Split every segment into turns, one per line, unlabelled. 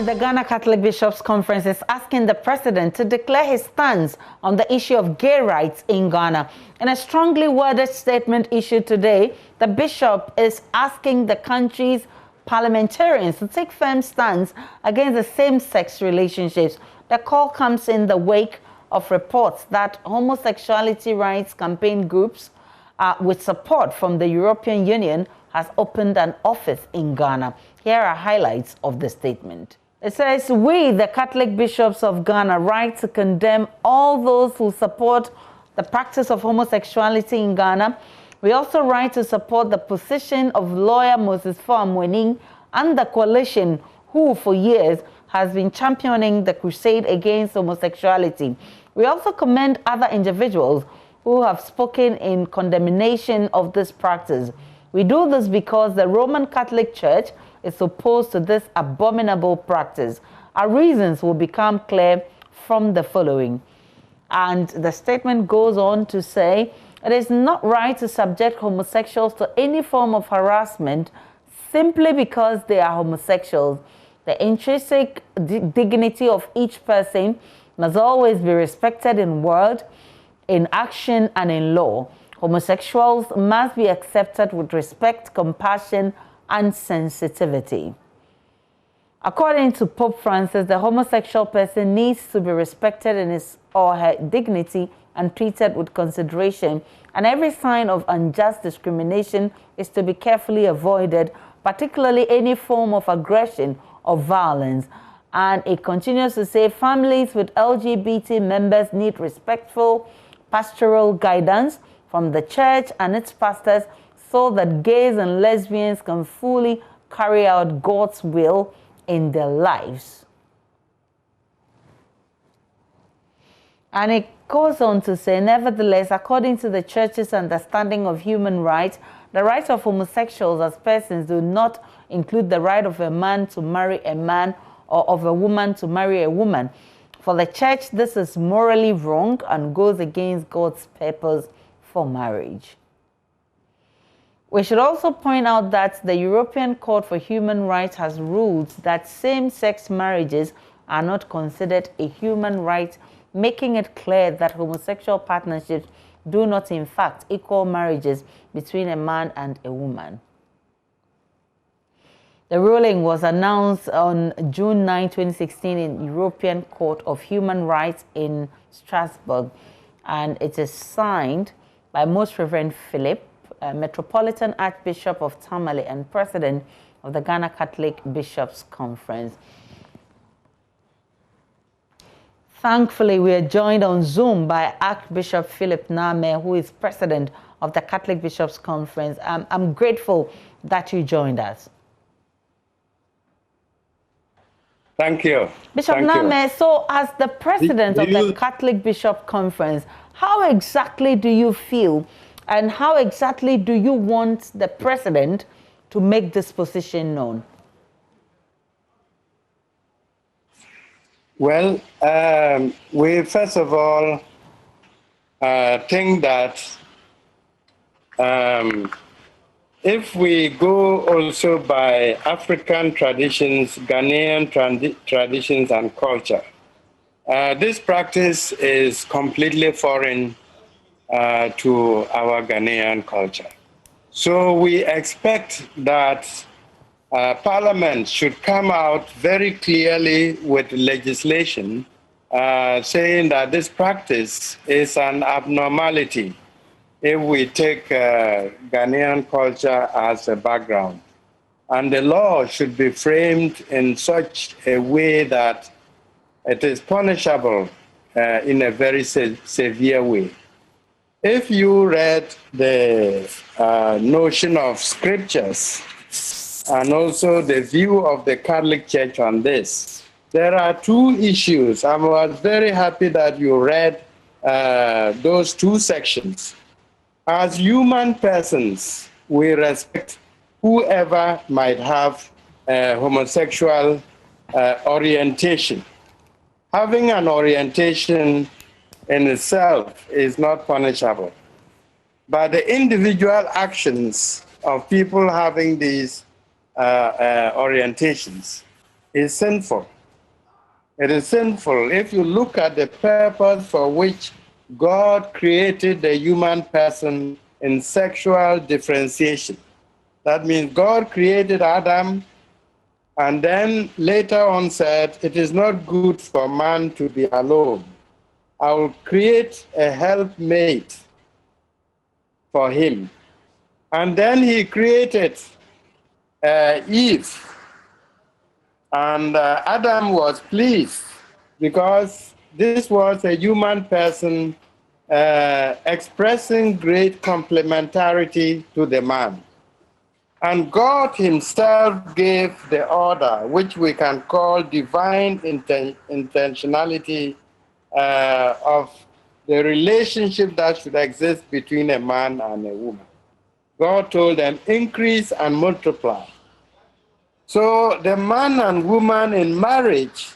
The Ghana Catholic Bishops' Conference is asking the president to declare his stance on the issue of gay rights in Ghana. In a strongly worded statement issued today, the bishop is asking the country's parliamentarians to take firm stance against the same-sex relationships. The call comes in the wake of reports that homosexuality rights campaign groups with support from the European Union has opened an office in Ghana. Here are highlights of the statement. It says, "We, the Catholic bishops of Ghana, write to condemn all those who support the practice of homosexuality in Ghana. We also write to support the position of lawyer Moses Foamwening and the coalition who, for years, has been championing the crusade against homosexuality. We also commend other individuals who have spoken in condemnation of this practice. We do this because the Roman Catholic Church is opposed to this abominable practice. Our reasons will become clear from the following." And the statement goes on to say, "It is not right to subject homosexuals to any form of harassment simply because they are homosexuals. The intrinsic dignity of each person must always be respected in word, in action, and in law. Homosexuals must be accepted with respect, compassion, and sensitivity." According to Pope Francis, the homosexual person needs to be respected in his or her dignity and treated with consideration, and every sign of unjust discrimination is to be carefully avoided, particularly any form of aggression or violence. And it continues to say, "Families with LGBT members need respectful pastoral guidance from the church and its pastors so that gays and lesbians can fully carry out God's will in their lives." And it goes on to say, "Nevertheless, according to the church's understanding of human rights, the rights of homosexuals as persons do not include the right of a man to marry a man or of a woman to marry a woman. For the church, this is morally wrong and goes against God's purpose for marriage." We should also point out that the European Court for Human Rights has ruled that same-sex marriages are not considered a human right, making it clear that homosexual partnerships do not in fact equal marriages between a man and a woman. The ruling was announced on June 9, 2016 in European Court of Human Rights in Strasbourg, and it is signed by Most Reverend Philip, Metropolitan Archbishop of Tamale and President of the Ghana Catholic Bishops' Conference. Thankfully, we are joined on Zoom by Archbishop Philip Name, who is President of the Catholic Bishops' Conference. I'm grateful that you joined us.
Thank you.
Bishop Name, so as the President of the Catholic Bishop Conference, how exactly do you feel and how exactly do you want the President to make this position known?
Well, we first of all think that if we go also by African traditions, Ghanaian traditions and culture, this practice is completely foreign to our Ghanaian culture. So we expect that Parliament should come out very clearly with legislation saying that this practice is an abnormality if we take Ghanaian culture as a background. And the law should be framed in such a way that it is punishable in a very severe way. If you read the notion of scriptures and also the view of the Catholic Church on this, there are two issues. I was very happy that you read those two sections. As human persons, we respect whoever might have a homosexual orientation. Having an orientation in itself is not punishable. But the individual actions of people having these orientations is sinful. It is sinful. If you look at the purpose for which God created the human person in sexual differentiation, that means God created Adam and then later on said, it is not good for man to be alone. I will create a helpmate for him. And then he created Eve. And Adam was pleased because this was a human person expressing great complementarity to the man. And God himself gave the order, which we can call divine intentionality of the relationship that should exist between a man and a woman. God told them, increase and multiply. So the man and woman in marriage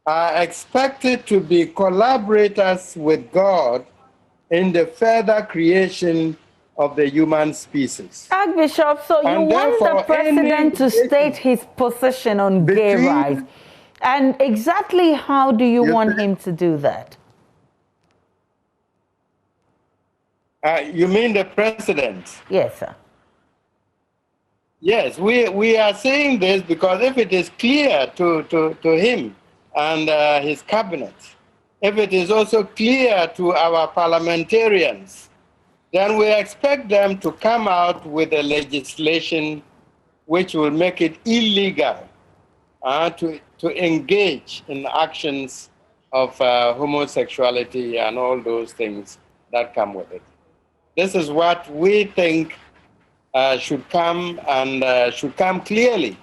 are expected to be collaborators with God in the further creation of the human species.
Archbishop, so you want the president to state his position on gay rights. And exactly how do you want him to do that?
You mean the president?
Yes, sir.
Yes, we are saying this because if it is clear to him and his cabinet, if it is also clear to our parliamentarians, then we expect them to come out with a legislation which will make it illegal to engage in actions of homosexuality and all those things that come with it. This is what we think should come and should come clearly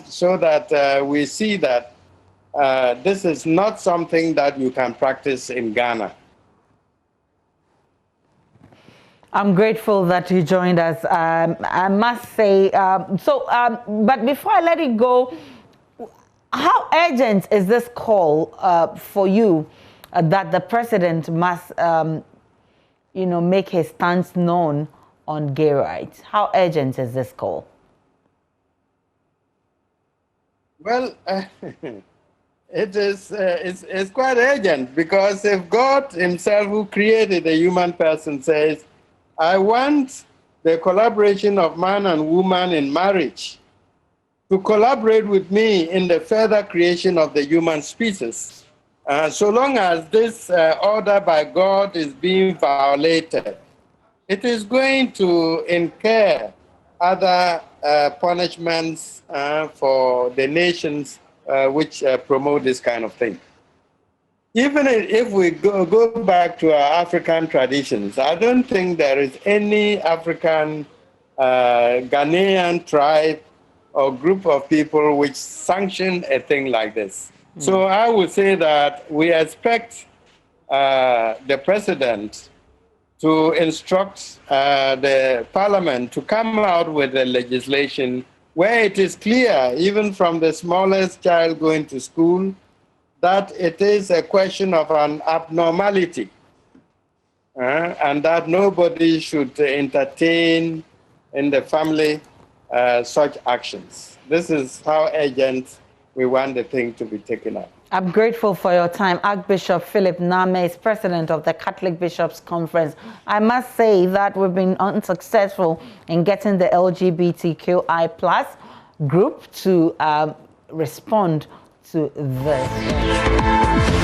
so that we see that this is not something that you can practice in Ghana.
I'm grateful that you joined us. I must say, but before I let it go, how urgent is this call for you that the president must, make his stance known on gay rights? How urgent is this call?
Well, it's quite urgent because if God himself, who created the human person, says, I want the collaboration of man and woman in marriage to collaborate with me in the further creation of the human species. So long as this order by God is being violated, it is going to incur other punishments for the nations which promote this kind of thing. Even if we go back to our African traditions, I don't think there is any African Ghanaian tribe or group of people which sanction a thing like this. So I would say that we expect the president to instruct the parliament to come out with a legislation where it is clear, even from the smallest child going to school, that it is a question of an abnormality and that nobody should entertain in the family such actions. This is how urgent we want the thing to be taken up.
I'm grateful for your time. Archbishop Philip Name is president of the Catholic Bishops' Conference. I must say that we've been unsuccessful in getting the LGBTQI plus group to respond to this.